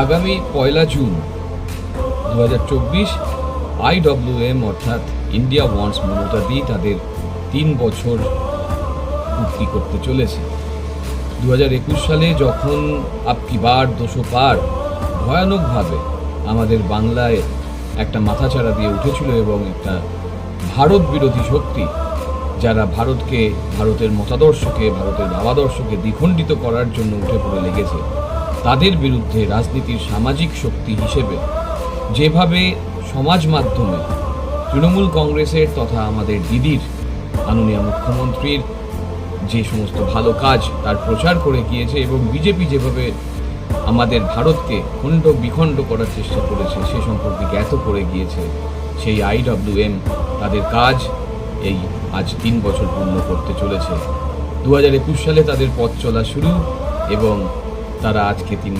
আগামী 1 June 2024 IWM অর্থাৎ India wants মমতাদি তাদের 3 বছর পূর্তি করতে চলেছে। 2021 সালে যখন আব কি বার 200 পার ভয়ানকভাবে আমাদের বাংলায় একটা মাথাচাড়া দিয়ে উঠেছিল এবং একটা ভারত বিরোধী শক্তি যারা ভারতকে, ভারতের মতাদর্শকে, ভারতের ভাবাদর্শকে দ্বিখণ্ডিত করার জন্য উঠে পড়ে লেগেছে, তাদের বিরুদ্ধে রাজনীতির সামাজিক শক্তি হিসেবে যেভাবে সমাজ মাধ্যমে তৃণমূল কংগ্রেসের তথা আমাদের দিদির, মাননীয় মুখ্যমন্ত্রীর যে সমস্ত ভালো কাজ তার প্রচার করে গিয়েছে এবং বিজেপি যেভাবে আমাদের ভারতকে খণ্ড বিখণ্ড করার চেষ্টা করেছে সে সম্পর্কে জ্ঞাত করে গিয়েছে, সেই IWM তাদের কাজ এই আজ 3 বছর পূর্ণ করতে চলেছে। 2021 সালে তাদের পথ চলা শুরু এবং তারা আজকে 3